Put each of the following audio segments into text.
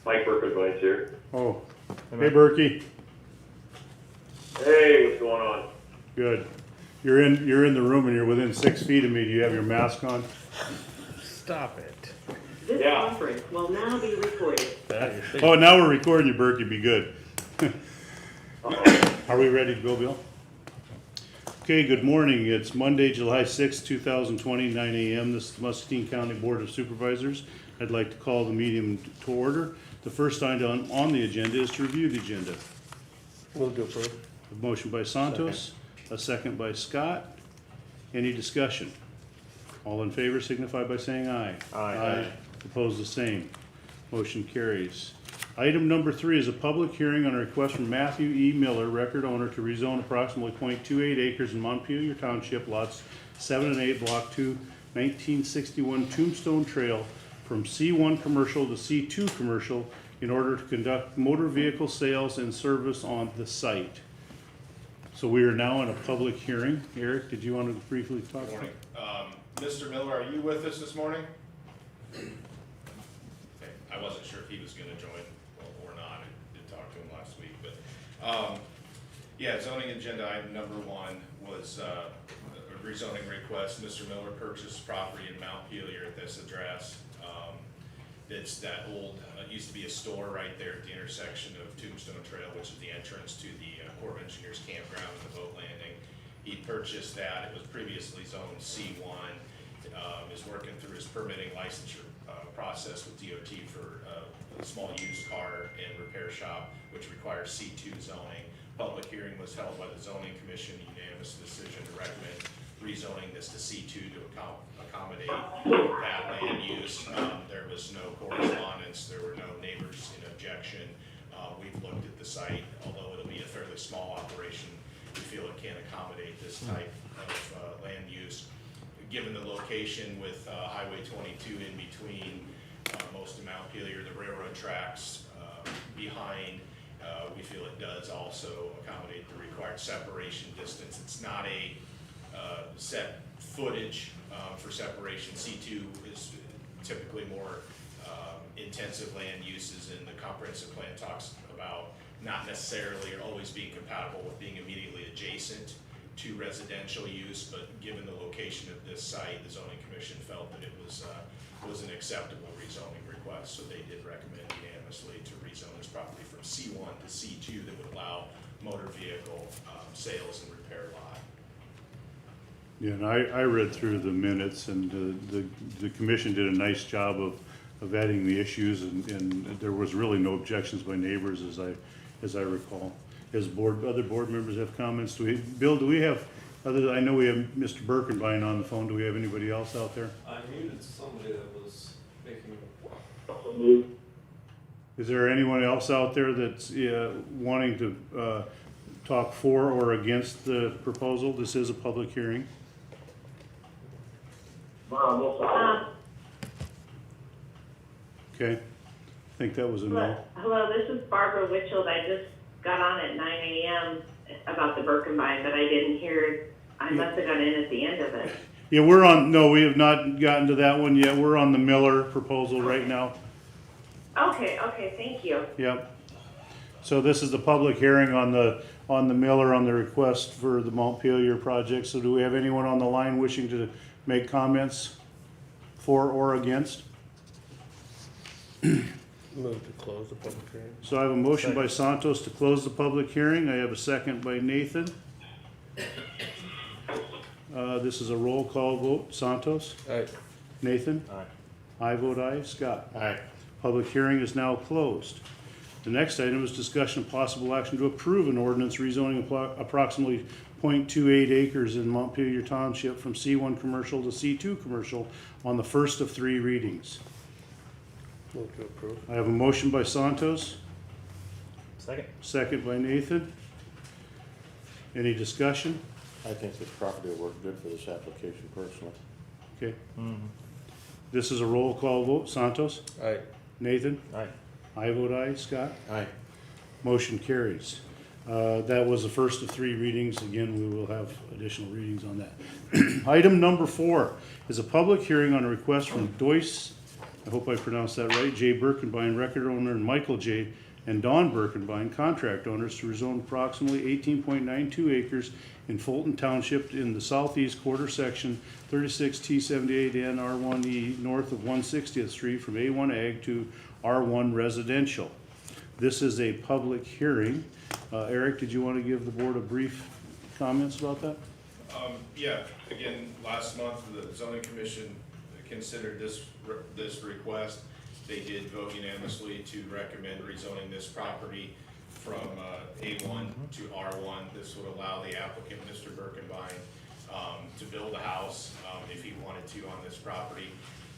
Mike Burkett here. Oh, hey Berkey. Hey, what's going on? Good. You're in the room and you're within 6 feet of me. Do you have your mask on? Stop it. This Yeah. conference will now be recorded. Oh, now we're recording you, Berkey. Be good. Are we ready to go, Bill? Okay, good morning. It's Monday, July 6, 2020, 9 a.m. This is the Muscatine County Board of Supervisors. I'd like to call the meeting to order. The first item on the agenda is to review the agenda. Move to approve. A motion by Santos, a second by Scott. Any discussion? All in favor signify by saying aye. Aye. Opposed, the same. Motion carries. Item number 3 is a public hearing on a request from Matthew E. Miller, record owner, to rezone approximately .28 acres in Montpelier Township, lots 7 and 8, Block 2, 1961 Tombstone Trail, from C1 commercial to C2 commercial in order to conduct motor vehicle sales and service on the site. So we are now in a public hearing. Eric, did you want to briefly talk? Good morning. Mr. Miller, are you with us this morning? Okay, I wasn't sure if he was gonna join or not. I did talk to him last week, but, yeah, zoning agenda item number 1 was, a rezoning request. Mr. Miller purchased property in Mount Pelier at this address. It's that old, used to be a store right there at the intersection of Tombstone Trail, which is the entrance to the Corps of Engineers campground and the boat landing. He purchased that. It was previously zoned C1. Is working through his permitting licensure process with DOT for a small used car and repair shop, which requires C2 zoning. Public hearing was held by the zoning commission, unanimous decision to recommend rezoning this to C2 to accommodate that land use. There was no correspondence, there were no neighbors in objection. We've looked at the site, although it'll be a fairly small operation, we feel it can accommodate this type of land use. Given the location with Highway 22 in between most of Mount Pelier, the railroad tracks behind, we feel it does also accommodate the required separation distance. It's not a set footage for separation. C2 is typically more intensive land uses, and the comprehensive plan talks about not necessarily or always being compatible with being immediately adjacent to residential use, but given the location of this site, the zoning commission felt that it was an acceptable rezoning request, so they did recommend unanimously to rezone this property from C1 to C2 that would allow motor vehicle sales and repair lot. Yeah, and I read through the minutes, and the commission did a nice job of vetting the issues, and there was really no objections by neighbors, as I recall. As other board members have comments, Bill, do we have, I know we have Mr. Birkenbein on the phone, do we have anybody else out there? I muted somebody that was making. Is there anyone else out there that's wanting to talk for or against the proposal? This is a public hearing. Okay, I think that was a no. Hello, this is Barbara Witchell. I just got on at 9 a.m. about the Birkenbein, but I didn't hear. I must have got in at the end of it. Yeah, we have not gotten to that one yet. We're on the Miller proposal right now. Okay, thank you. Yep. So this is the public hearing on the Miller, on the request for the Montpelier project. So do we have anyone on the line wishing to make comments for or against? Move to close the public hearing. So I have a motion by Santos to close the public hearing. I have a second by Nathan. This is a roll call vote. Santos? Aye. Nathan? Aye. I vote aye. Scott? Aye. Public hearing is now closed. The next item is discussion of possible action to approve an ordinance rezoning approximately .28 acres in Montpelier Township from C1 commercial to C2 commercial on the first of 3 readings. Move to approve. I have a motion by Santos, Second. second by Nathan. Any discussion? I think this property will work good for this application personally. Okay. This is a roll call vote. Santos? Aye. Nathan? Aye. I vote aye. Scott? Aye. Motion carries. That was the first of 3 readings. Again, we will have additional readings on that. Item number 4 is a public hearing on a request from I hope I pronounced that right, J. Birkenbein, record owner, and Michael J. and Don Birkenbein, contract owners, to rezone approximately 18.92 acres in Fulton Township in the southeast quarter section, 36T78N R1E, north of 160th Street, from A1 Ag to R1 Residential. This is a public hearing. Eric, did you want to give the board a brief comments about that? Yeah, again, last month, the zoning commission considered this request. They did vote unanimously to recommend rezoning this property from A1 to R1. This would allow the applicant, Mr. Birkenbein, to build a house if he wanted to on this property.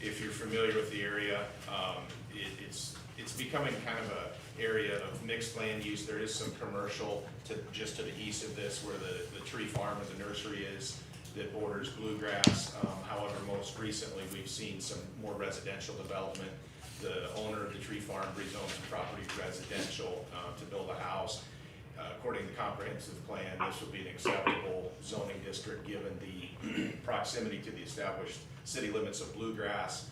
If you're familiar with the area, it's becoming kind of a area of mixed land use. There is some commercial just to the east of this, where the tree farm and the nursery is, that borders bluegrass. However, most recently we've seen some more residential development. The owner of the tree farm rezoned some property residential to build a house. According to the comprehensive plan, this would be an acceptable zoning district given the proximity to the established city limits of bluegrass.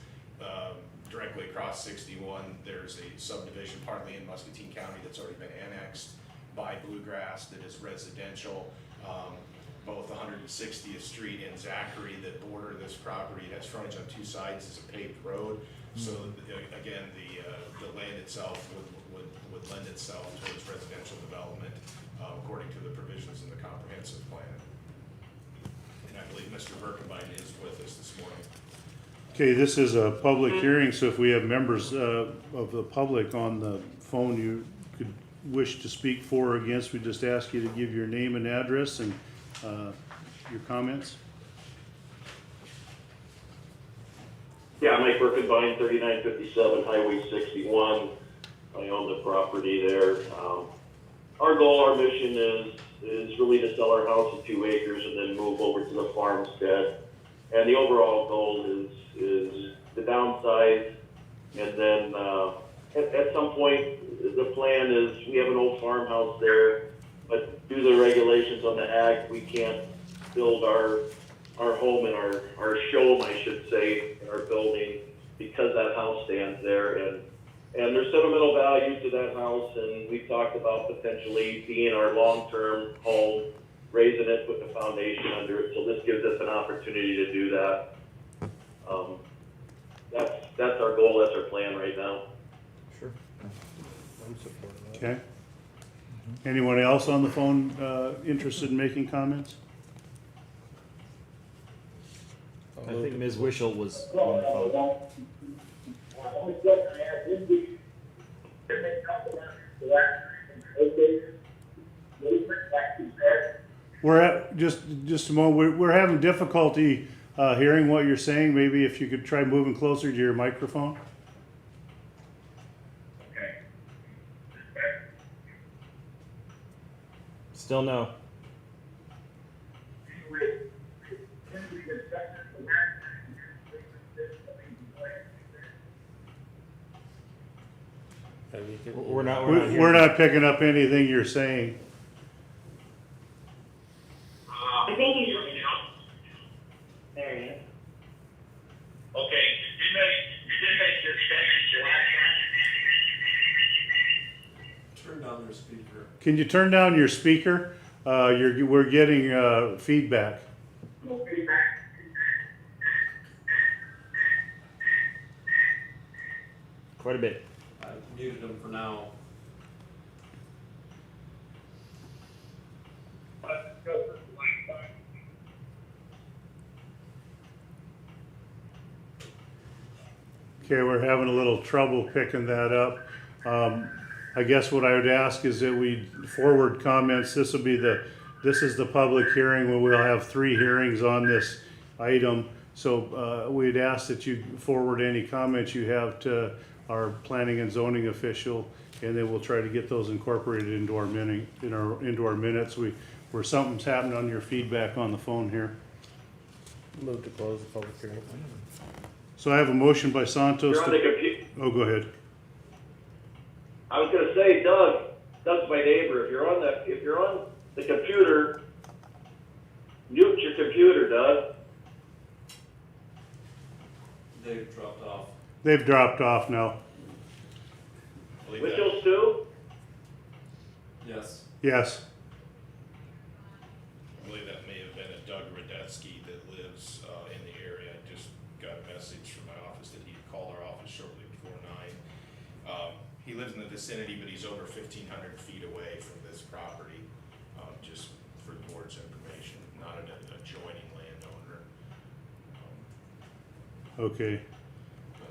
Directly across 61, there's a subdivision partly in Muscatine County that's already been annexed by bluegrass that is residential. Both 160th Street and Zachary that border this property, it has frontage on two sides, is a paved road. So again, the land itself would lend itself towards residential development according to the provisions in the comprehensive plan. And I believe Mr. Birkenbein is with us this morning. Okay, this is a public hearing, so if we have members of the public on the phone you could wish to speak for or against, we just ask you to give your name and address and your comments. Yeah, Mike Birkenbein, 3957 Highway 61. I own the property there. Our goal, our mission is really to sell our house at 2 acres and then move over to the farmstead. And the overall goal is the downsize, and then at some point the plan is we have an old farmhouse there, but due to the regulations on the ag, we can't build our home and our showroom, I should say, in our building, because that house stands there, and there's sentimental value to that house, and we've talked about potentially being our long-term home, raising it, putting a foundation under it. So this gives us an opportunity to do that. That's our goal. That's our plan right now. Sure. I'm supporting that. Okay. Anyone else on the phone interested in making comments? I think Ms. Wishel was on the phone. We're at, just a moment, we're having difficulty hearing what you're saying. Maybe if you could try moving closer to your microphone. Still no. We're not We're not picking up anything you're saying. I think he's, there he is. Okay, you did make your extension last Turn down their speaker. Can you turn down your speaker? We're getting feedback. quite a bit. I muted them for now. Okay, we're having a little trouble picking that up. I guess what I would ask is that we forward comments. This is the public hearing where we'll have 3 hearings on this item. So we'd ask that you forward any comments you have to our planning and zoning official, and then we'll try to get those incorporated into our minutes. Where something's happened on your feedback on the phone here. Move to close the public hearing. So I have a motion by Santos. You're on the computer. Oh, go ahead. I was gonna say, Doug's my neighbor. If you're on the computer, mute your computer, Doug. They've dropped off. They've dropped off now. I believe that- Winchell Stu? Yes. Yes. I believe that may have been a Doug Radetsky that lives in the area. I just got a message from my office that he'd called our office shortly before 9. He lives in the vicinity, but he's over 1,500 feet away from this property, just for the board's information, not an adjoining landowner. Okay.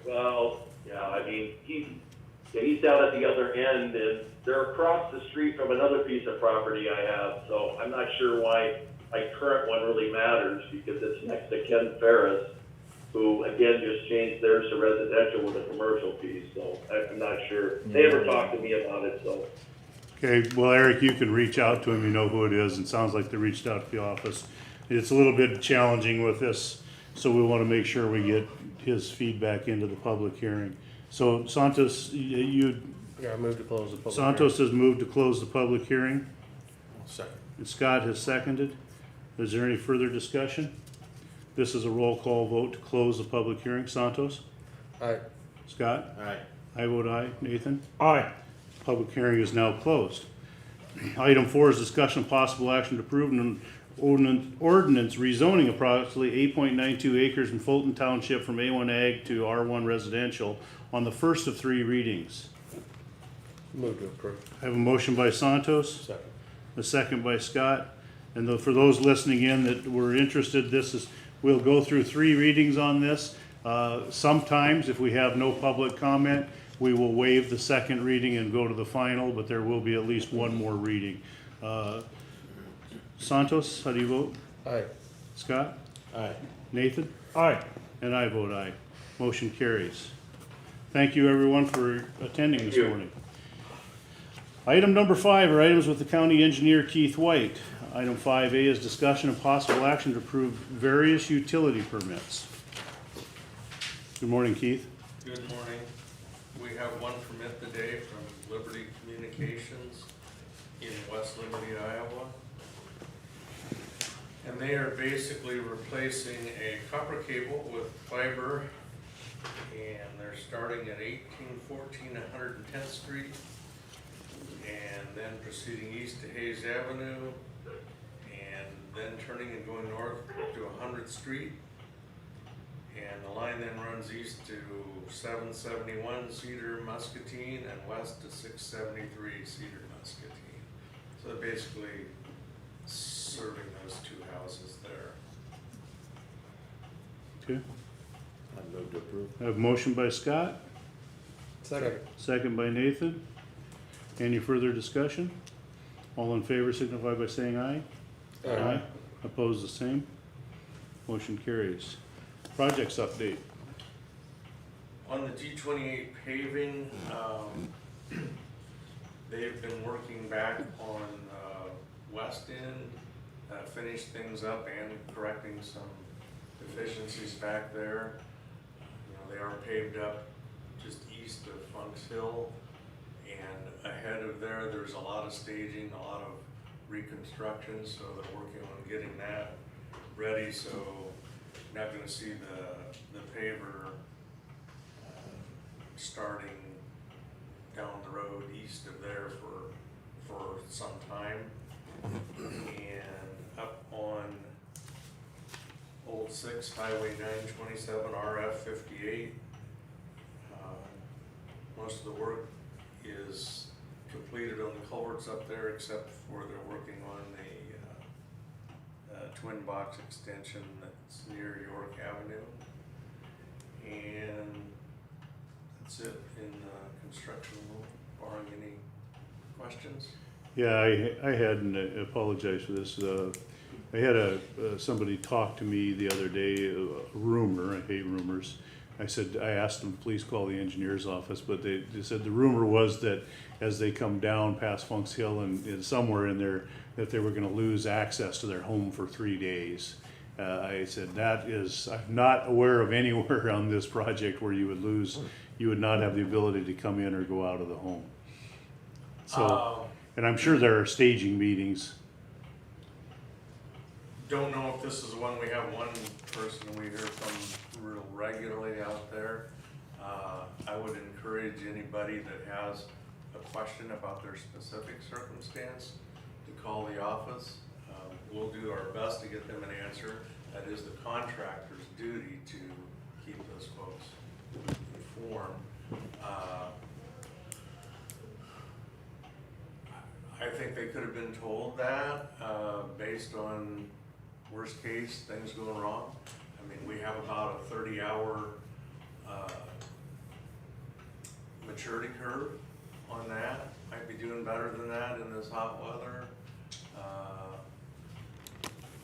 Well, yeah, I mean, he's down at the other end, and they're across the street from another piece of property I have, so I'm not sure why my current one really matters, because it's next to Ken Ferris, who, again, just changed theirs to residential with a commercial piece, so I'm not sure. They never talked to me about it, so. Okay, well, Eric, you can reach out to him, you know who it is, and it sounds like they reached out to the office. It's a little bit challenging with this, so we wanna make sure we get his feedback into the public hearing. So Santos, you, Yeah, I move to close the public. Santos has moved to close the public hearing, Second. and Scott has seconded. Is there any further discussion? This is a roll call vote to close the public hearing. Santos? Aye. Scott? Aye. I vote aye. Nathan? Aye. Public hearing is now closed. Item 4 is discussion of possible action to approve an ordinance rezoning approximately 8.92 acres in Fulton Township from A1 Ag to R1 Residential on the first of 3 readings. Move to approve. I have a motion by Santos, Second. a second by Scott. And for those listening in that were interested, we'll go through 3 readings on this. Sometimes, if we have no public comment, we will waive the second reading and go to the final, but there will be at least one more reading. Santos, how do you vote? Aye. Scott? Aye. Nathan? Aye. And I vote aye. Motion carries. Thank you, everyone, for attending this you. morning. Item number 5 are items with the county engineer Keith White. Item 5A is discussion of possible action to approve various utility permits. Good morning, Keith. Good morning. We have one permit today from Liberty Communications in West Liberty, Iowa. And they are basically replacing a copper cable with fiber, and they're starting at 1814 110th Street, and then proceeding east to Hayes Avenue, and then turning and going north to 100th Street. And the line then runs east to 771 Cedar Muscatine and west to 673 Cedar Muscatine. So they're basically serving those 2 houses there. Okay. I move to approve. I have a motion by Scott, Second. second by Nathan. Any further discussion? All in favor signify by saying aye. Aye. Opposed, the same. Motion carries. Projects update. On the G28 paving, they've been working back on west end, finished things up and correcting some deficiencies back there. You know, they are paved up just east of Funk's Hill, and ahead of there, there's a lot of staging, a lot of reconstruction, so they're working on getting that ready, so you're not gonna see the paver starting down the road east of there for some time. And up on Old 6, Highway 927, RF 58, most of the work is completed on the culverts up there, except for they're working on the twin box extension that's near York Avenue. And that's it in construction, barring any questions. Yeah, I had, and I apologize for this, I had somebody talk to me the other day, a rumor, I hate rumors. I asked them, please call the engineer's office, but they said the rumor was that as they come down past Funk's Hill and somewhere in there, that they were gonna lose access to their home for 3 days. I said, I'm not aware of anywhere on this project where you would not have the ability to come in or go out of the home. So, and I'm sure there are staging meetings. Don't know if this is the one. We have one person we hear from real regularly out there. I would encourage anybody that has a question about their specific circumstance to call the office. We'll do our best to get them an answer. That is the contractor's duty to keep those folks informed. I think they could have been told that, based on worst case, things going wrong. I mean, we have about a 30-hour maturity curve on that. Might be doing better than that in this hot weather.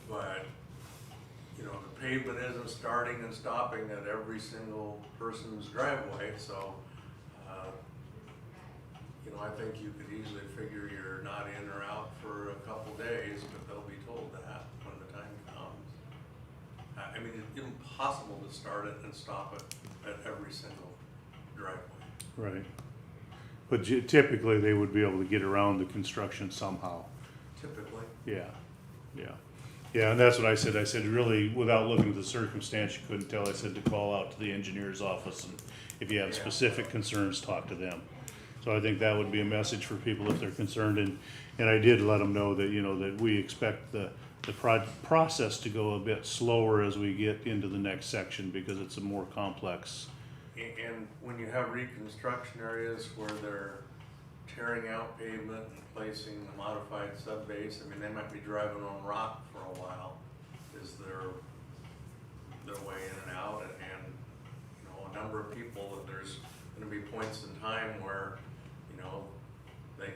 But, you know, the pavement isn't starting and stopping at every single person's driveway, so, you know, I think you could easily figure you're not in or out for a couple days, but they'll be told that when the time comes. I mean, it's impossible to start it and stop it at every single driveway. Right. But typically, they would be able to get around the construction somehow. Typically. Yeah, yeah. Yeah, and that's what I said. I said, really, without looking at the circumstance, you couldn't tell. I said to call out to the engineer's office, and if you have specific concerns, talk to them. So I think that would be a message for people if they're concerned, and I did let them know that, you know, that we expect the process to go a bit slower as we get into the next section, because it's a more complex. And when you have reconstruction areas where they're tearing out pavement and placing the modified subbase, I mean, they might be driving on rock for a while, is their way in and out, and you know, a number of people, that there's gonna be points in time where, you know, they,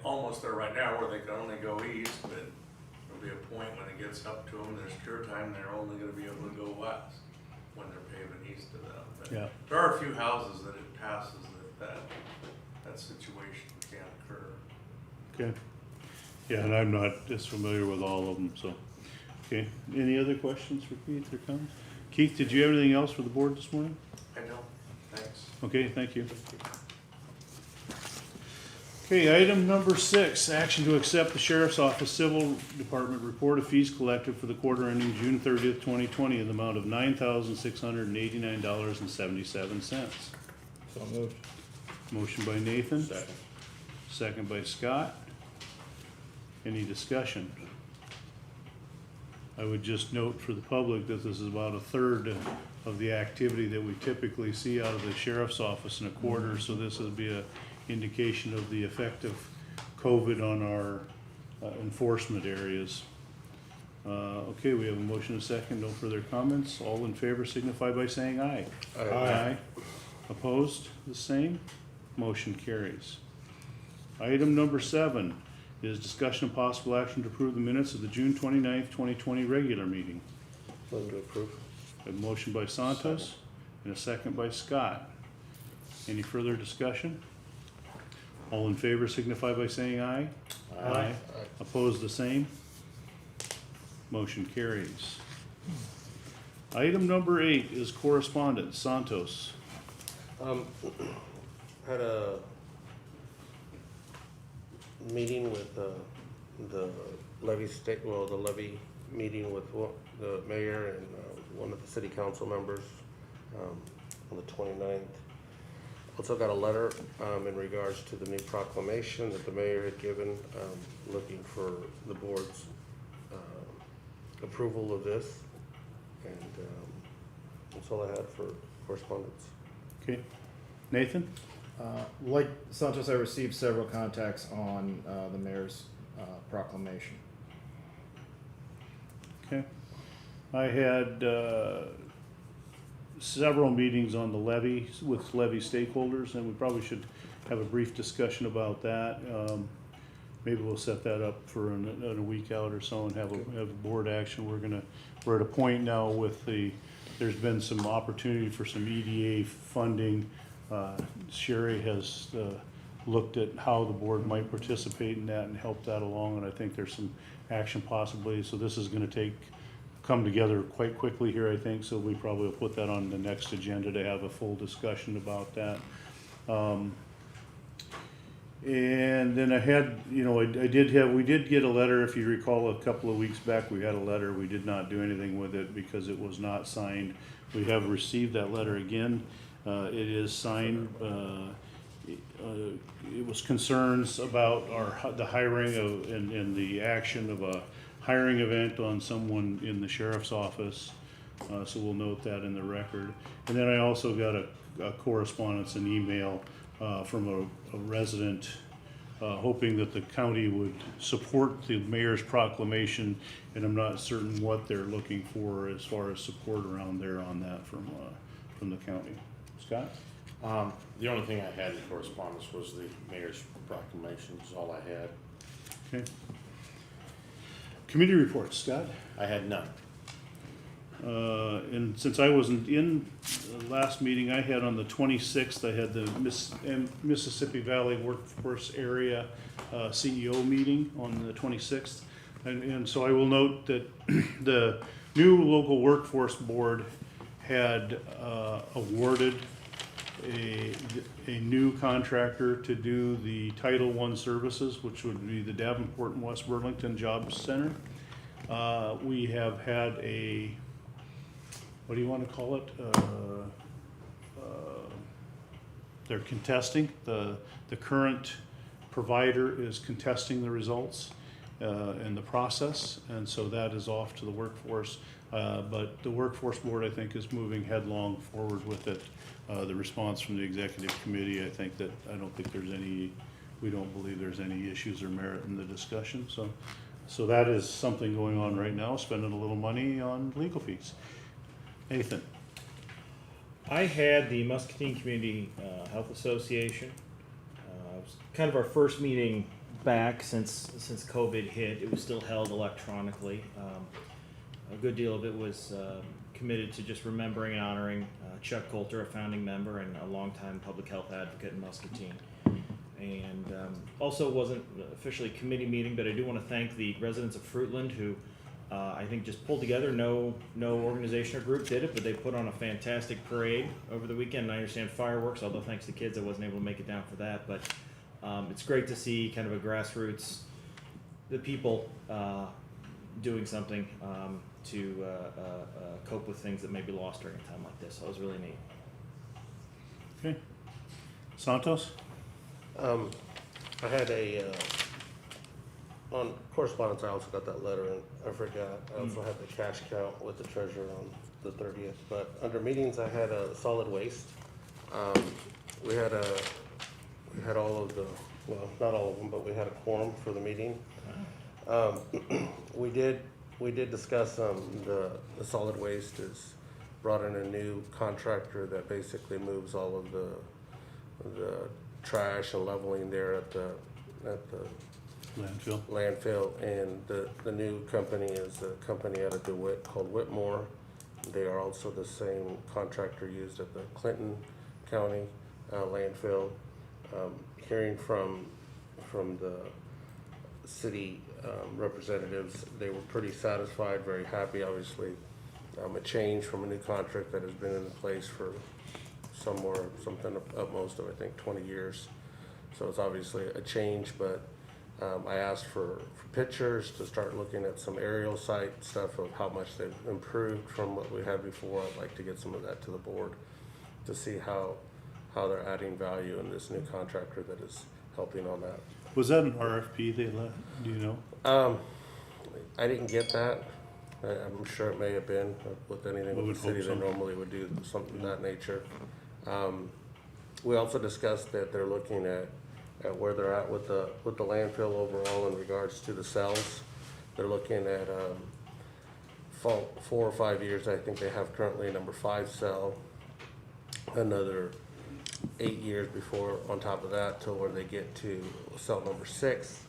almost there right now where they can only go east, but there'll be a point when it gets up to them, there's clear time, they're only gonna be able to go west when they're paving east of them. But Yeah. there are a few houses that it passes that situation can't occur. Okay. Yeah, and I'm not as familiar with all of them, so. Okay, any other questions for Keith or comments? Keith, did you have anything else for the board this morning? I don't, thanks. Okay, thank you. Okay, item number 6, action to accept the Sheriff's Office Civil Department report of fees collected for the quarter ending June 30th, 2020 in the amount of $9,689.77. So moved. Motion by Nathan. Second. Second by Scott. Any discussion? I would just note for the public that this is about a third of the activity that we typically see out of the sheriff's office in a quarter, so this would be a indication of the effect of COVID on our enforcement areas. Okay, we have a motion and a second, no further comments. All in favor signify by saying aye. Aye. Opposed, the same. Motion carries. Item number 7 is discussion of possible action to approve the minutes of the June 29th, 2020 regular meeting. Move to approve. A motion by Santos and a second by Scott. Any further discussion? All in favor signify by saying aye. Aye. Opposed, the same. Motion carries. Item number 8 is correspondence. Santos. Had a meeting with the levy the levy meeting with the mayor and one of the city council members on the 29th. Also got a letter in regards to the new proclamation that the mayor had given, looking for the board's approval of this, and that's all I had for correspondence. Okay. Nathan? Like Santos, I received several contacts on the mayor's proclamation. Okay. I had several meetings on the levy with levy stakeholders, and we probably should have a brief discussion about that. Maybe we'll set that up for in a week out or so and have a board action. We're at a point now with there's been some opportunity for some EDA funding. Sherry has looked at how the board might participate in that and help that along, and I think there's some action possibly. So this is going to come together quite quickly here, I think. So we probably will put that on the next agenda to have a full discussion about that. And then I had, we did get a letter, if you recall, a couple of weeks back, we had a letter. We did not do anything with it because it was not signed We have received that letter again. It is signed. It was concerns about the hiring of, and the action of a hiring event on someone in the sheriff's office. So we'll note that in the record. And then I also got a correspondence, an email from a resident hoping that the county would support the mayor's proclamation, and I'm not certain what they're looking for as far as support around there on that from the county. Scott? The only thing I had in correspondence was the mayor's proclamation, is all I had. Okay. Committee reports, Scott? I had none. And since I wasn't in the last meeting, I had on the 26th, I had the Mississippi Valley Workforce Area CEO meeting on the 26th. And so I will note that the new local workforce board had awarded a new contractor to do the Title I services, which would be the Davenport and West Burlington Jobs Center. We have had what do you want to call it? They're contesting. The current provider is contesting the results and the process, and so that is off to the workforce. But the workforce board, I think, is moving headlong forward with it. The response from the executive committee, I think that I don't think there's any. We don't believe there's any issues or merit in the discussion. So that is something going on right now. Spending a little money on legal fees. Nathan. I had the Muscatine Community Health Association. It was kind of our first meeting back since COVID hit. It was still held electronically. A good deal of it was committed to just remembering and honoring Chuck Coulter, a founding member and a longtime public health advocate in Muscatine. And also wasn't officially a committee meeting, but I do want to thank the residents of Fruitland who I think just pulled together. No organization or group did it, but they put on a fantastic parade over the weekend. And I understand fireworks, although thanks to kids I wasn't able to make it down for that. But it's great to see kind of a grassroots, the people doing something to cope with things that may be lost during a time like this. So it was really neat. Okay. Santos? I had on correspondence, I also got that letter, and I forgot, I also had the cash count with the treasurer on the 30th, but under meetings, I had a solid waste. We had all of the, well, not all of them, but we had a quorum for the meeting. We did discuss, the solid waste is brought in a new contractor that basically moves all of the trash and leveling there at the landfill, and the new company is a company out of DeWitt called Whitmore. They are also the same contractor used at the Clinton County landfill. Hearing from the city representatives, they were pretty satisfied, very happy. Obviously, a change from a new contract that has been in place for something up most of, I think, 20 years. So it's obviously a change, but I asked for pictures to start looking at some aerial site stuff of how much they've improved from what we had before. I'd like to get some of that to the board to see how they're adding value in this new contractor that is helping on that. Was that an RFP they let? Do you know? I didn't get that. I'm sure it may have been with anything with the city. They normally would do something of that nature. We also discussed that they're looking at where they're at with the landfill overall in regards to the cells. They're looking at 4 or 5 years. I think they have currently number 5 cell, another 8 years before on top of that till where they get to cell number 6.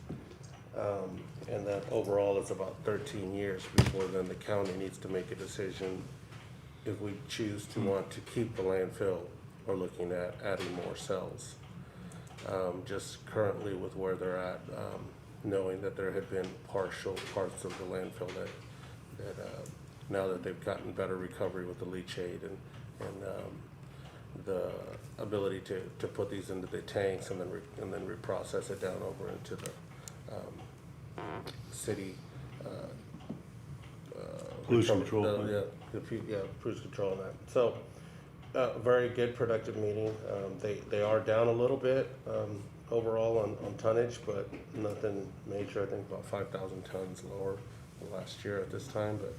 And that overall is about 13 years before then the county needs to make a decision if we choose to want to keep the landfill or looking at adding more cells. Just currently with where they're at, knowing that there had been partial parts of the landfill that now that they've gotten better recovery with the leachate and the ability to put these into the tanks and then reprocess it down over into the city Pollution control. cruise control and that. So, very good, productive meeting. They are down a little bit, overall on tonnage, but nothing major. I think about 5,000 tons lower than last year at this time, but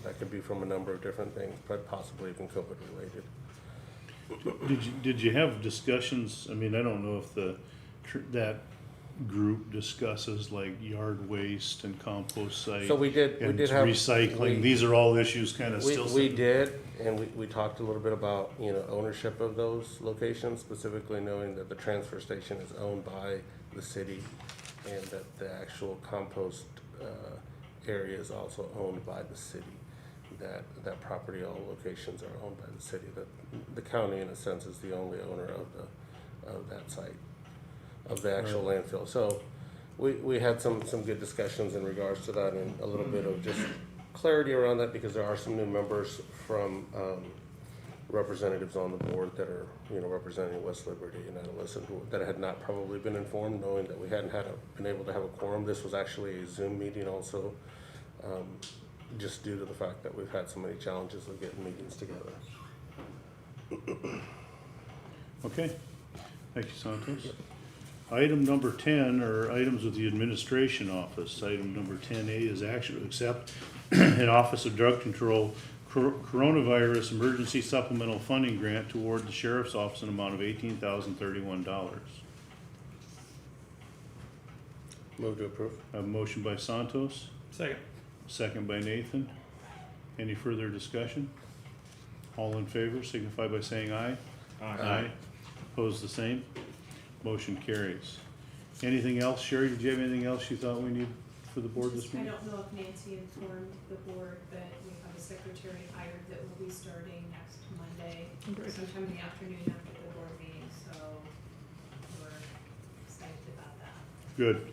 that could be from a number of different things, but possibly even COVID related. Did you have discussions, I mean, I don't know if that group discusses like yard waste and compost site. So we did and have. recycling, these are all issues kind of still. We did, and we talked a little bit about, ownership of those locations, specifically knowing that the transfer station is owned by the city and that the actual compost, area is also owned by the city. That property, all locations are owned by the city. The county, in a sense, is the only owner of that site, of the actual landfill. So we had some good discussions in regards to that, and a little bit of just clarity around that, because there are some new members from representatives on the board that are representing West Liberty and Adolescent that had not probably been informed, knowing that we hadn't been able to have a quorum. This was actually a Zoom meeting also, just due to the fact that we've had so many challenges with getting meetings together. Okay, thank you, Santos. Item number 10 are items with the administration office. Item number 10A is action to accept an Office of Drug Control coronavirus emergency supplemental funding grant toward the sheriff's office in an amount of $18,031. Move to approve. A motion by Santos, Second. second by Nathan. Any further discussion? All in favor signify by saying aye. Aye. Opposed, the same. Motion carries. Anything else, Sherry? Did you have anything else you thought we need for the board this I week? don't know if Nancy informed the board, but we have a secretary hired that will be starting next Monday, sometime in the afternoon after the board meeting, so we're excited about that. Good.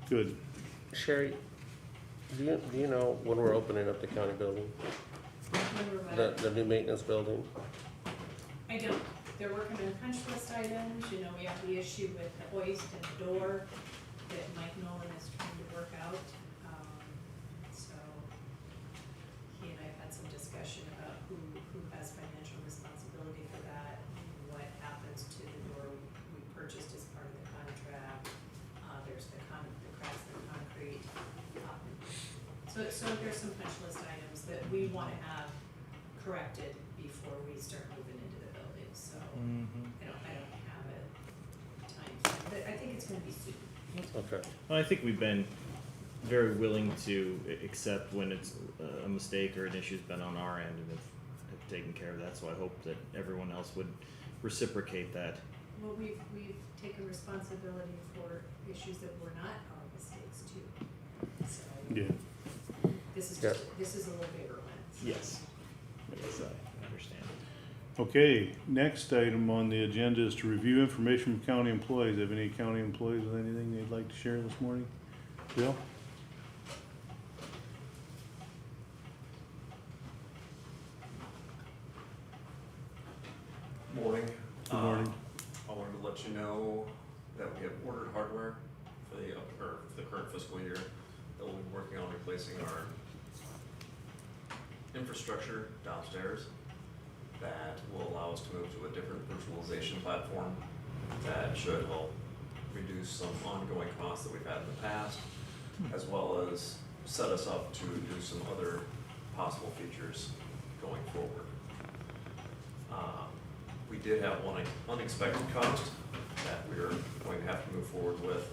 Good. Sherry, do you know when we're opening up the county building, Remember what? the new maintenance building? I don't, they're working on punch list items, we have the issue with the hoist and the door that Mike Nolan is trying to work out. So he and I have had some discussion about who has financial responsibility for that, what happens to the door we purchased as part of the contract. There's the cracks in the concrete. So there's some punch list items that we wanna have corrected before we start moving into the building, so I don't have a time frame, but I think it's gonna be soon. Okay. Well, I think we've been very willing to accept when it's a mistake or an issue's been on our end and have taken care of that, so I hope that everyone else would reciprocate that. Well, we've taken responsibility for issues that were not our mistakes too, so Yeah. this is Yeah. this is a little bigger one. Yes. Yes, I understand. Okay, next item on the agenda is to review information from county employees. Have any county employees with anything they'd like to share this morning? Bill? Morning. Good morning. I wanted to let you know that we have ordered hardware for the current fiscal year that we'll be working on replacing our infrastructure downstairs that will allow us to move to a different virtualization platform that should help reduce some ongoing costs that we've had in the past, as well as set us up to do some other possible features going forward. We did have one unexpected cost that we're going to have to move forward with,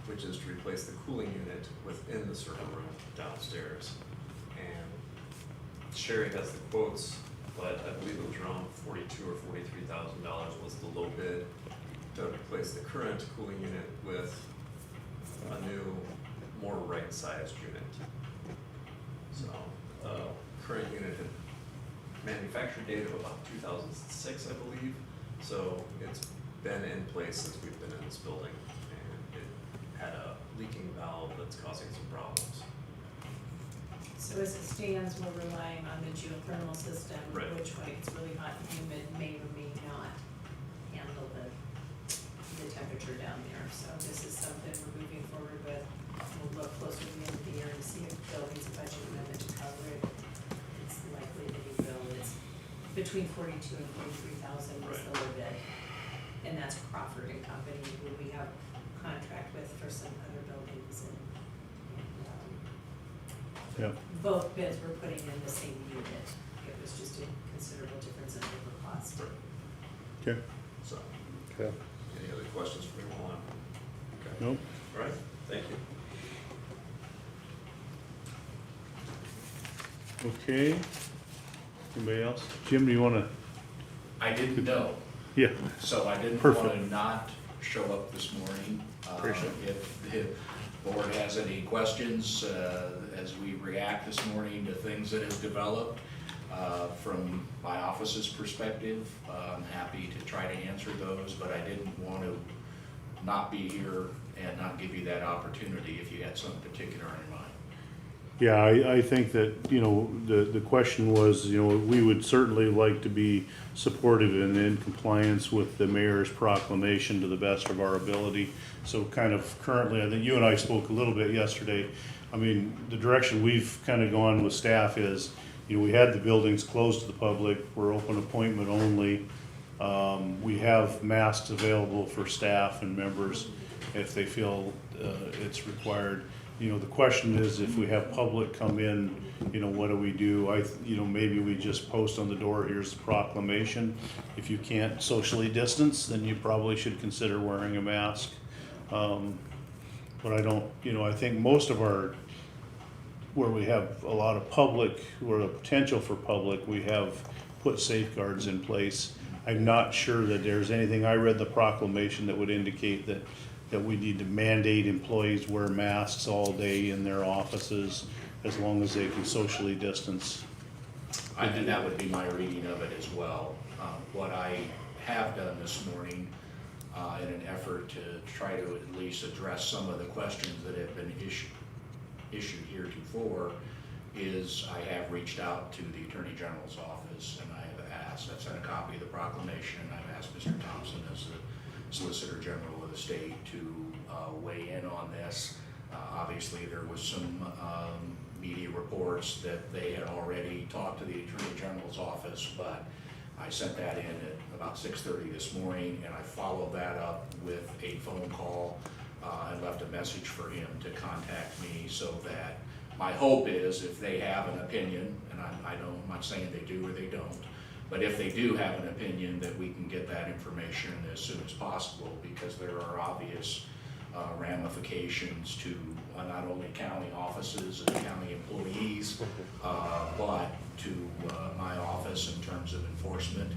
which is to replace the cooling unit within the server room downstairs. And Sherry has the quotes, but I believe it was around $42,000 or $43,000 was the low bid to replace the current cooling unit with a new, more right-sized unit. So, current unit had manufactured date of about 2006, I believe. So it's been in place since we've been in this building, and it had a leaking valve that's causing some problems. So as it stands, we're relying on the geothermal system, Right. which when it's really hot and humid may or may not handle the temperature down there. So this is something we're moving forward with. We'll look closer to the end of the year and see if the building's budget between 42 and 43,000 was the low bid. And that's Crawford and Company, who we have a contract with for some other buildings. And Yep. both bids were putting in the same unit. It was just a considerable difference in labor cost. Okay. So, Okay. any other questions for me while I'm? Okay. Nope. All right, thank you. Okay. Anybody else? Jim, do you wanna? I didn't know, Yeah. so I didn't Perfect. want to not show up this morning. Appreciate If the board has any questions, as we react this morning to things that have developed, from my office's perspective, I'm happy to try to answer those, but I didn't want to not be here and not give you that opportunity if you had something particular on your mind. Yeah, I think that, you know, the question was, you know, we would certainly like to be supportive and in compliance with the mayor's proclamation to the best of our ability. So kind of currently, I think you and I spoke a little bit yesterday. I mean, the direction we've kind of gone with staff is, you know, we had the buildings closed to the public, we're open appointment only. We have masks available for staff and members if they feel it's required. You know, the question is, if we have public come in, you know, what do we do? You know, maybe we just post on the door, here's the proclamation. If you can't socially distance, then you probably should consider wearing a mask. But I don't, you know, I think most of our, where we have a lot of public, or the potential for public, we have put safeguards in place. I'm not sure that there's anything, I read the proclamation that would indicate that we need to mandate employees wear masks all day in their offices as long as they can socially distance. And that would be my reading of it as well. What I have done this morning, in an effort to try to at least address some of the questions that have been issued heretofore, is I have reached out to the Attorney General's office and I've sent a copy of the proclamation, and I've asked Mr. Thompson as the Solicitor General of the state to weigh in on this. Obviously, there was some media reports that they had already talked to the Attorney General's office, but I sent that in at about 6:30 this morning, and I followed that up with a phone call and left a message for him to contact me, so that my hope is, if they have an opinion, and I'm not saying they do or they don't, but if they do have an opinion, that we can get that information as soon as possible, because there are obvious ramifications to not only county offices and county employees, but to my office in terms of enforcement.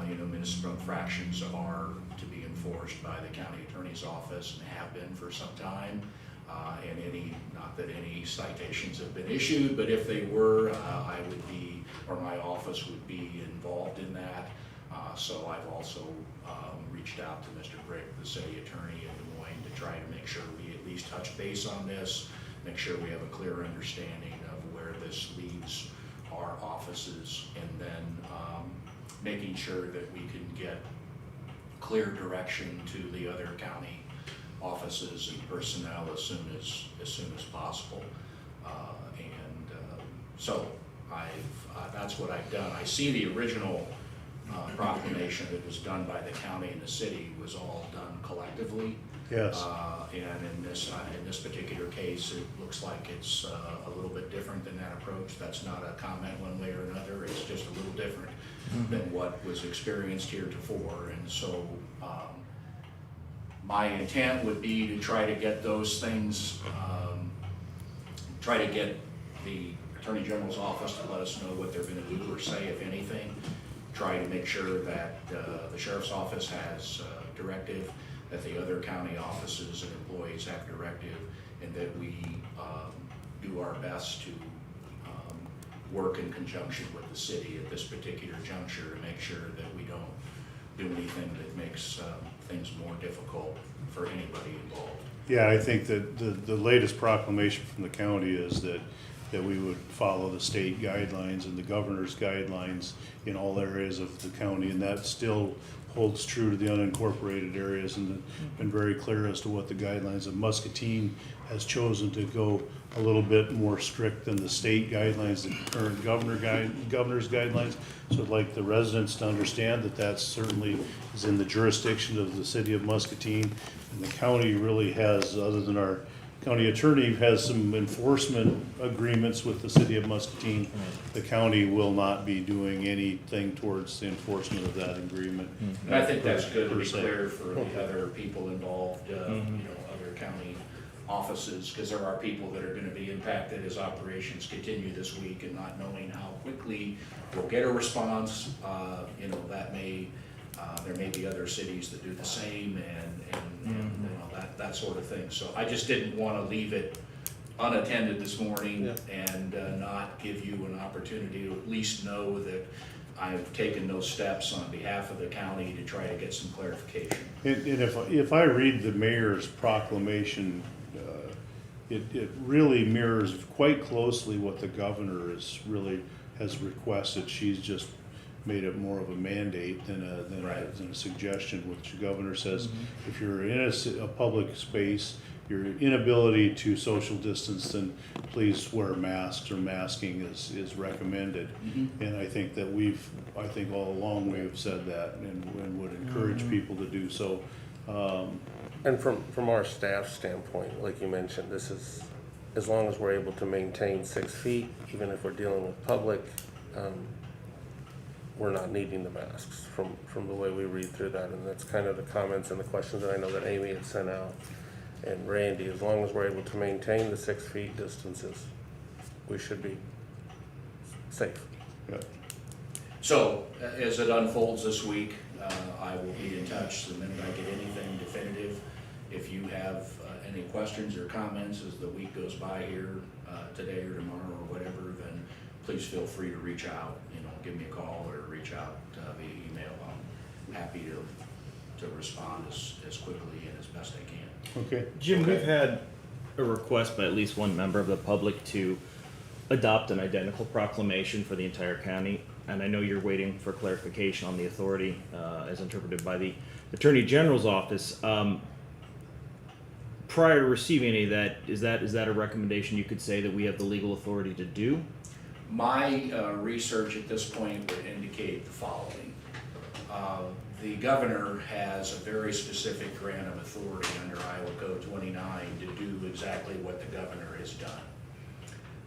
You know, municipal infractions are to be enforced by the county attorney's office and have been for some time. And not that any citations have been issued, but if they were, I would be, or my office would be involved in that. So I've also reached out to Mr. Brick, the city attorney in Des Moines, to try to make sure we at least touch base on this, make sure we have a clear understanding of where this leaves our offices, and then making sure that we can get clear direction to the other county offices and personnel as soon as possible. So that's what I've done. I see the original proclamation that was done by the county and the city was all done collectively. Yes. And in this particular case, it looks like it's a little bit different than that approach. That's not a comment one way or another. It's just a little different than what was experienced heretofore. And so my intent would be to try to get those things, try to get the Attorney General's office to let us know what they're going to do or say, if anything. Try to make sure that the Sheriff's Office has directive, that the other county offices and employees have directive, and that we do our best to work in conjunction with the city at this particular juncture to make sure that we don't do anything that makes things more difficult for anybody involved. Yeah, I think that the latest proclamation from the county is that that we would follow the state guidelines and the governor's guidelines in all areas of the county, and that still holds true to the unincorporated areas, and been very clear as to what the guidelines of Muscatine has chosen to go a little bit more strict than the state guidelines, the current governor's guidelines. So I'd like the residents to understand that that certainly is in the jurisdiction of the city of Muscatine, and the county really has, other than our county attorney has some enforcement agreements with the city of Muscatine. The county will not be doing anything towards the enforcement of that agreement. And I think that's good to per be se. clear for the other people involved, you know, other county offices, because there are people that are gonna be impacted as operations continue this week and not knowing how quickly we'll get a response. You know, that may, there may be other cities that do the same and you know, that sort of thing. So I just didn't wanna leave it unattended this morning and not give you an opportunity to at least know that I've taken those steps on behalf of the county to try to get some clarification. And if I read the mayor's proclamation, it really mirrors quite closely what the governor has requested. She's just made it more of a mandate than a suggestion, which the governor says, if you're in a public space, your inability to social distance, then please wear masks, or masking is recommended. And I think that I think all along we have said that and would encourage people to do so. And from our staff standpoint, like you mentioned, this is, as long as we're able to maintain 6 feet, even if we're dealing with public, we're not needing the masks from the way we read through that. And that's kind of the comments and the questions that I know that Amy had sent out. And Randy, as long as we're able to maintain the 6 feet distances, we should be safe. Yeah. So as it unfolds this week, I will be in touch the minute I get anything definitive. If you have any questions or comments as the week goes by here, today or tomorrow or whatever, then please feel free to reach out, you know, give me a call or reach out via email. I'm happy to respond as quickly and as best I can. Okay. Jim, we've had a request by at least one member of the public to adopt an identical proclamation for the entire county, and I know you're waiting for clarification on the authority as interpreted by the Attorney General's office. Prior to receiving any of that, is that a recommendation you could say that we have the legal authority to do? My research at this point would indicate the following. The governor has a very specific grant of authority under Iowa Code 29 to do exactly what the governor has done.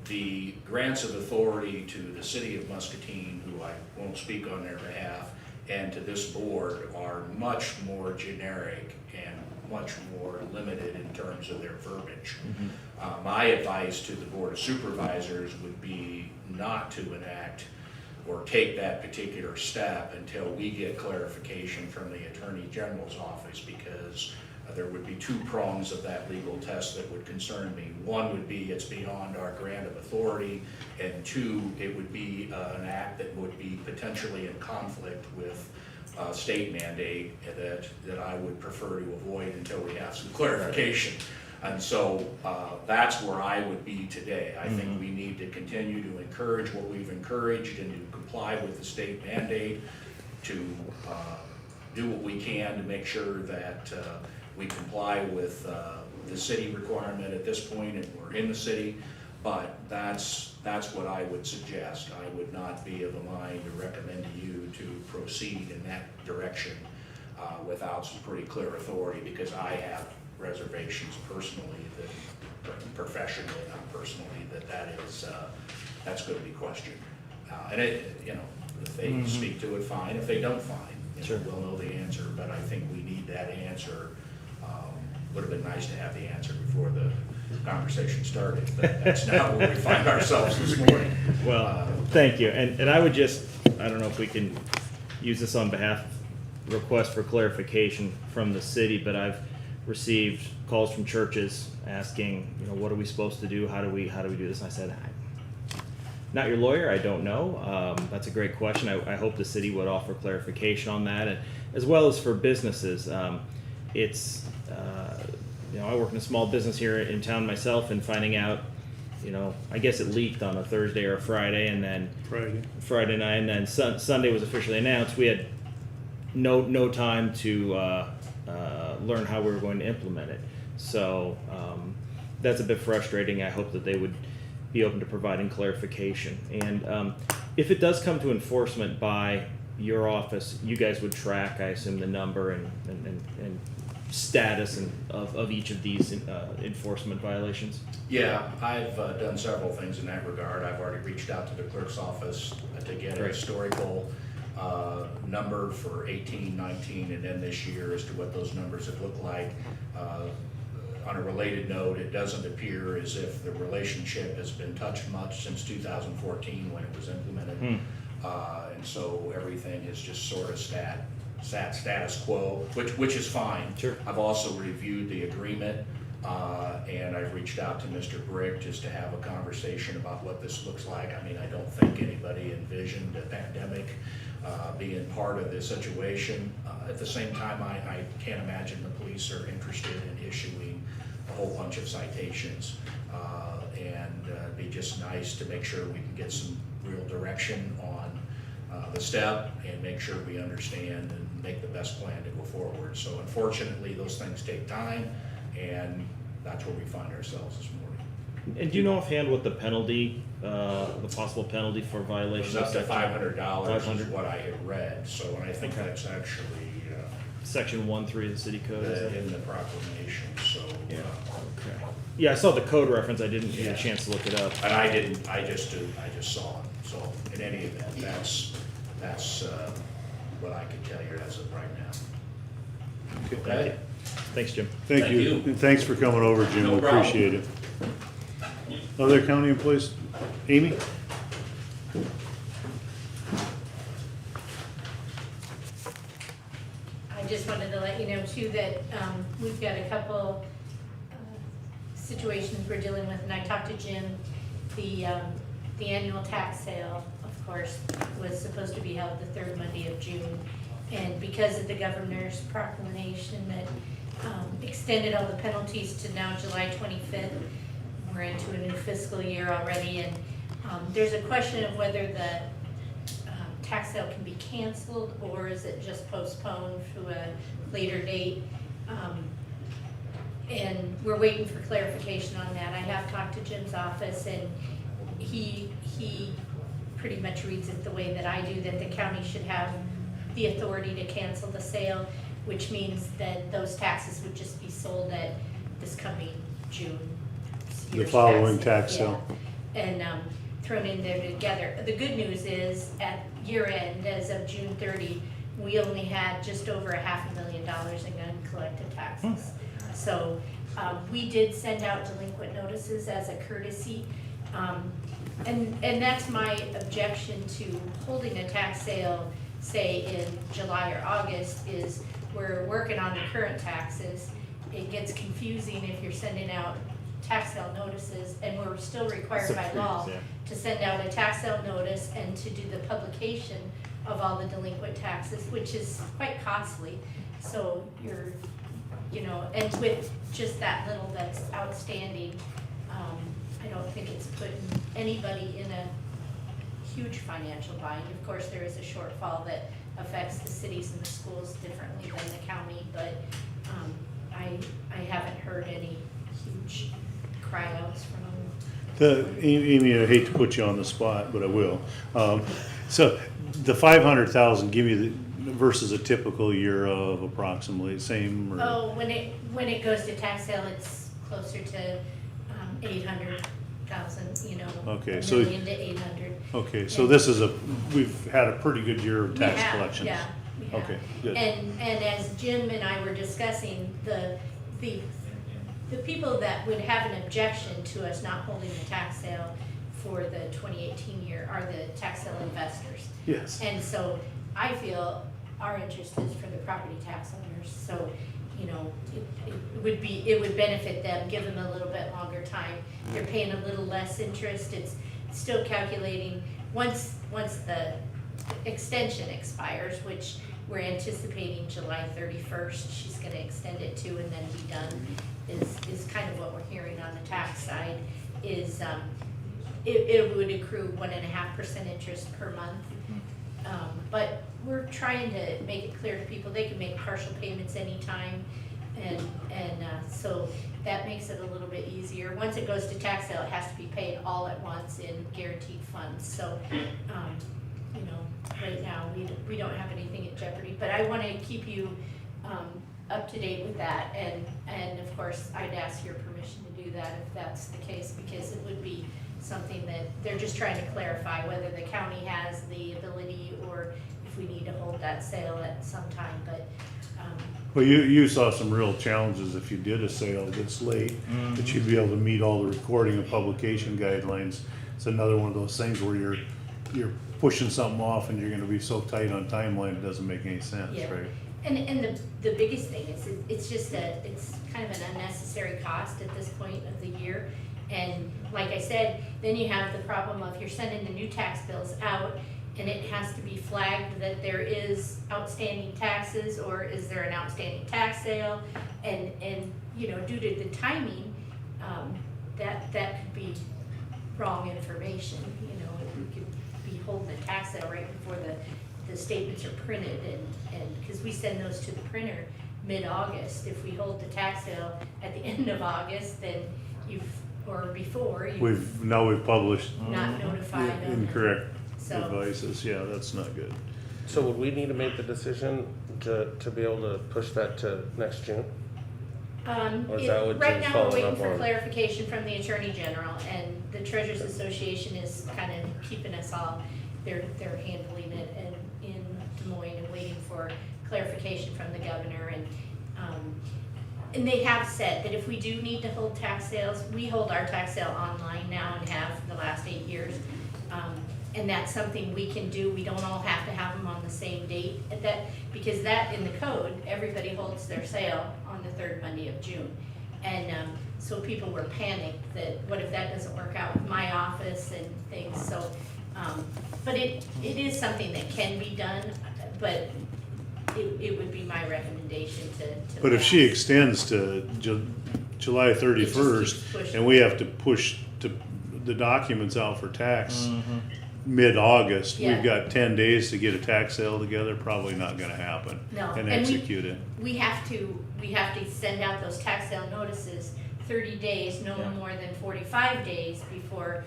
The grants of authority to the city of Muscatine, who I won't speak on their behalf, and to this board are much more generic and much more limited in terms of their verbiage. My advice to the Board of Supervisors would be not to enact or take that particular step until we get clarification from the Attorney General's office, because there would be 2 prongs of that legal test that would concern me. One would be it's beyond our grant of authority, and 2, it would be an act that would be potentially in conflict with state mandate that I would prefer to avoid until we have some clarification. And so that's where I would be today. I think we need to continue to encourage what we've encouraged and to comply with the state mandate, to do what we can to make sure that we comply with the city requirement at this point, and we're in the city. But that's what I would suggest. I would not be of a mind to recommend to you to proceed in that direction without some pretty clear authority, because I have reservations personally, that professionally, not personally, that's going to be questioned. And it, you know, if they speak to it, fine. If they don't, fine. You know, we'll know the answer. But I think we need that answer. Would have been nice to have the answer before the conversation started, but that's not where we find ourselves this morning. Well, thank you. And I would just, I don't know if we can use this on behalf of request for clarification from the city, but I've received calls from churches asking, you know, what are we supposed to do? How do we do this? And I said, I'm not your lawyer, I don't know. That's a great question. I hope the city would offer clarification on that, and as well as for businesses. You know, I work in a small business here in town myself, and finding out, you know, I guess it leaked on a Thursday or a Friday, and then Friday. night, and then Sunday was officially announced. We had no time to learn how we were going to implement it. So that's a bit frustrating. I hope that they would be open to providing clarification. And if it does come to enforcement by your office, you guys would track, I assume, the number and status of each of these enforcement violations? Yeah, I've done several things in that regard. I've already reached out to the clerk's office to get a Great. historical number for 18, 19, and then this year as to what those numbers have looked like. On a related note, it doesn't appear as if the relationship has been touched much since 2014 when it was implemented. And so everything is just sort of status quo, which is fine. Sure. I've also reviewed the agreement, and I've reached out to Mr. Brick just to have a conversation about what this looks like. I mean, I don't think anybody envisioned a pandemic being part of this situation. At the same time, I can't imagine the police are interested in issuing a whole bunch of citations. And it'd be just nice to make sure we can get some real direction on the step and make sure we understand and make the best plan to go forward. So unfortunately, those things take time, and that's where we find ourselves this morning. And do you know offhand what the penalty, the possible penalty for It violation was up to of $500 is $500? what I had read, so and I think that's actually Section 1.3 of the city code? Is it? in the proclamation, so. Yeah. Okay. Yeah, I saw the code reference. I didn't get a chance to look it up. And I didn't, I just saw it, so in any event, that's what I can tell you as of right now. Okay? Thanks, Jim. Thank Thank you, you. and thanks for coming over, Jim, No we problem. appreciate it. Other county employees, Amy? I just wanted to let you know too that we've got a couple situations we're dealing with, and I talked to Jim. The annual tax sale, of course, was supposed to be held the third Monday of June. And because of the governor's proclamation that extended all the penalties to now July 25th, we're into a new fiscal year already, and there's a question of whether the tax sale can be canceled, or is it just postponed to a later date? And we're waiting for clarification on that. I have talked to Jim's office, and he pretty much reads it the way that I do, that the county should have the authority to cancel the sale, which means that those taxes would just be sold at this coming June. The following tax Yeah. sale. And thrown in there together. The good news is, at year end, as of June 30, we only had just over $500,000 in uncollected taxes. So we did send out delinquent notices as a courtesy. And that's my objection to holding a tax sale, say in July or August, is we're working on the current taxes. It gets confusing if you're sending out tax sale notices, and we're still required by law to send out a tax sale notice and to do the publication of all the delinquent taxes, which is quite costly. So you're, and with just that little that's outstanding, I don't think it's putting anybody in a huge financial bind. Of course, there is a shortfall that affects the cities and the schools differently than the county, but I haven't heard any huge cry outs from Amy, I hate to put you on the spot, but I will. So the 500,000, give me the, versus a typical year of approximately same or? Oh, when it goes to tax sale, it's closer to 800,000, Okay, a so- million to 800. Okay, so And- this is we've had a pretty good year of We tax have, collections. Yeah, we have. Okay, good. And as Jim and I were discussing, the people that would have an objection to us not holding the tax sale for the 2018 year are the tax sale investors. Yes. And so I feel our interest is for the property tax owners, so, it would benefit them, give them a little bit longer time. They're paying a little less interest, it's still calculating, once the extension expires, which we're anticipating July 31st, she's gonna extend it to and then be done, is kind of what we're hearing on the tax side, is, it would accrue 1.5% interest per month. But we're trying to make it clear to people, they can make partial payments anytime, and so that makes it a little bit easier. Once it goes to tax sale, it has to be paid all at once in guaranteed funds, so, you know, right now, we don't have anything in jeopardy, but I wanna keep you, up to date with that, and of course, I'd ask your permission to do that if that's the case, because it would be something that they're just trying to clarify whether the county has the ability or if we need to hold that sale at some time, but, Well, you saw some real challenges if you did a sale this late, that you'd be able to meet all the recording and publication guidelines. It's another one of those things where you're pushing something off and you're gonna be so tight on timeline, it doesn't make any sense, Yeah. right? and the biggest thing is, it's just it's kind of an unnecessary cost at this point of the year. And like I said, then you have the problem of you're sending the new tax bills out, and it has to be flagged that there is outstanding taxes, or is there an outstanding tax sale, and you know, due to the timing, that could be wrong information, you know, we could be holding a tax sale right before the statements are printed, and, because we send those to the printer mid-August. If we hold the tax sale at the end of August, then or before, you've We've published not notified them. incorrect So- advices, yeah, that's not good. So would we need to make the decision to be able to push that to next June? Or is that what Right you're now, we're following waiting up for on? clarification from the Attorney General, and the Treasurers Association is kind of keeping us all, they're handling it in Des Moines and waiting for clarification from the governor, and they have said that if we do need to hold tax sales, we hold our tax sale online now and have for the last 8 years. And that's something we can do. We don't all have to have them on the same date at that, because that in the code, everybody holds their sale on the third Monday of June. And so people were panicked that what if that doesn't work out with my office and things, so, but it is something that can be done, but it would be my recommendation to. But if she pass. extends to July 31st, pushing. and we have to push the documents out for tax mid-August, Yeah. we've got 10 days to get a tax sale together, probably not gonna happen. No, And and execute it. We have to send out those tax sale notices 30 days, no Yeah. more than 45 days before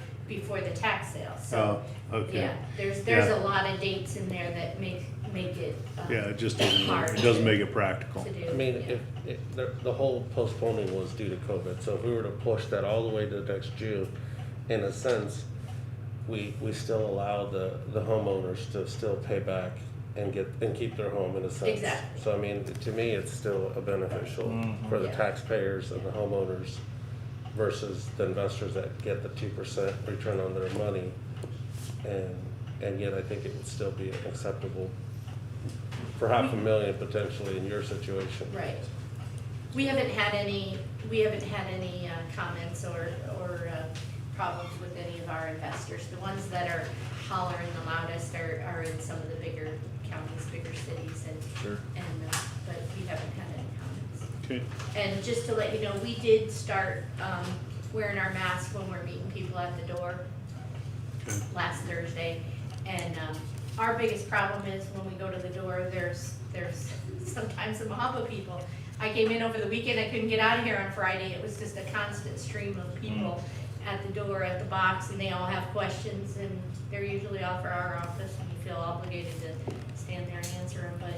the tax sale, so. Oh, okay. Yeah, there's Yeah. a lot of dates in there that make it. Yeah, it just hard doesn't make it practical. to do. I mean, yeah. if the whole postponing was due to COVID, so if we were to push that all the way to next June, in a sense, we still allow the homeowners to still pay back and keep their home in a sense. Exactly. So I mean, to me, it's still a beneficial for the Yeah. taxpayers and the homeowners versus the investors that get the 2% return on their money. And yet I think it would still be acceptable for $500,000 potentially in your situation. Right. We haven't had any comments or problems with any of our investors. The ones that are hollering the loudest are in some of the bigger counties, bigger cities, Sure. but we haven't had any comments. Okay, And just to let you know, we did start wearing our masks when we're meeting people at the door okay. last Thursday. And our biggest problem is when we go to the door, there's sometimes a mob of people. I came in over the weekend, I couldn't get out of here on Friday. It was just a constant stream of people at the door, at the box, and they all have questions, and they're usually all for our office, and you feel obligated to stand there and answer them, but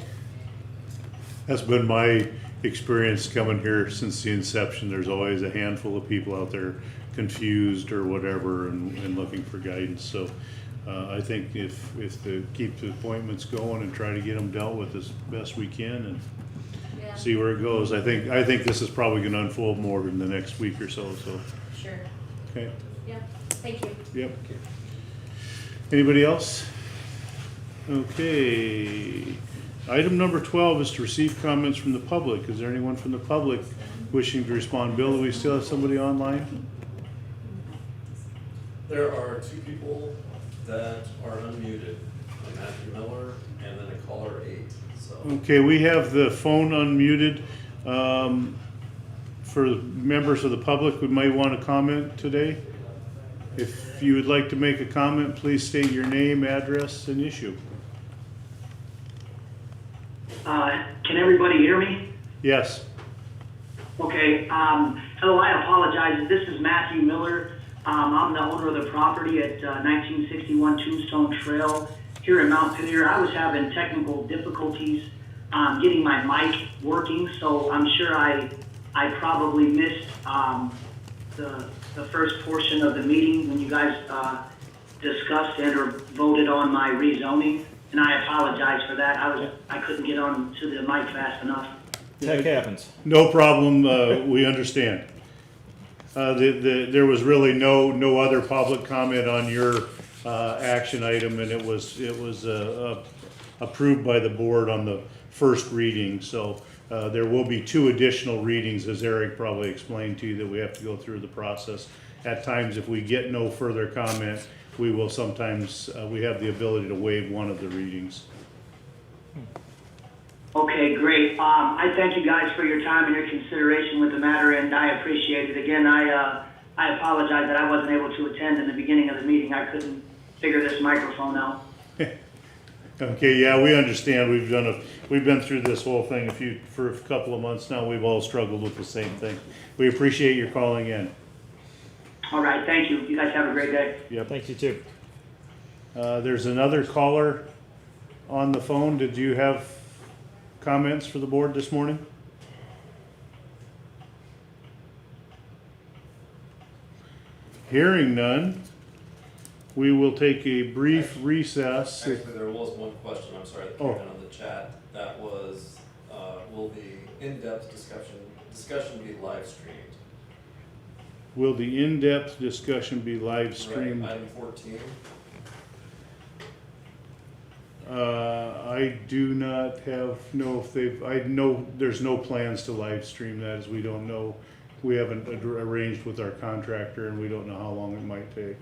That's been my experience coming here since the inception. There's always a handful of people out there confused or whatever and looking for guidance. So I think if keep the appointments going and try to get them dealt with as best we can and yeah, see where it goes. I think this is probably gonna unfold more in the next week or so, sure. okay, Yeah, thank you. yep. Anybody else? Okay. Item number 12 is to receive comments from the public. Is there anyone from the public wishing to respond? Bill, do we still have somebody online? There are two people that are unmuted, Matthew Miller and then a caller 8, so. Okay, we have the phone unmuted. For members of the public who might want to comment today. If you would like to make a comment, please state your name, address, and issue. Can everybody hear me? Yes. Okay, hello, I apologize. This is Matthew Miller. I'm the owner of the property at 1961 Tombstone Trail here in Mount Pillar. I was having technical difficulties getting my mic working, so I'm sure I probably missed the first portion of the meeting when you guys discussed and or voted on my rezoning, and I apologize for that. I couldn't get on to the mic fast enough. Tech happens. No problem, we understand. There was really no other public comment on your action item, and it was approved by the board on the first reading, so there will be 2 additional readings, as Eric probably explained to you, that we have to go through the process. At times, if we get no further comment, we will sometimes, we have the ability to waive one of the readings. Okay, great. I thank you guys for your time and your consideration with the matter, and I appreciate it. Again, I apologize that I wasn't able to attend in the beginning of the meeting. I couldn't figure this microphone out. Okay, yeah, we understand. We've been through this whole thing for a couple of months now. We've all struggled with the same thing. We appreciate your calling in. All right, thank you. You guys have a great day. Yep. Thank you too. There's another caller on the phone. Did you have comments for the board this morning? Hearing none, we will take a brief recess. Actually, there was one question, I'm sorry, that came in on the chat. That was, will the in-depth discussion be live streamed? Will the in-depth discussion be live streamed? Right, item 14. I do not know if I know there's no plans to live stream that, as we don't know. We haven't arranged with our contractor, and we don't know how long it might take.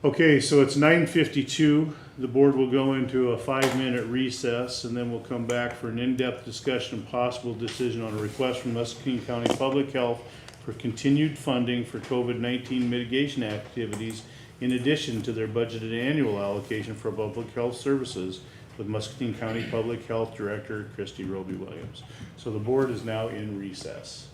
Okay, so it's 9:52. The board will go into a 5-minute recess, and then we'll come back for an in-depth discussion and possible decision on a request from Muscatine County Public Health for continued funding for COVID-19 mitigation activities in addition to their budgeted annual allocation for public health services with Muscatine County Public Health Director Christy Roby Williams. So the board is now in recess.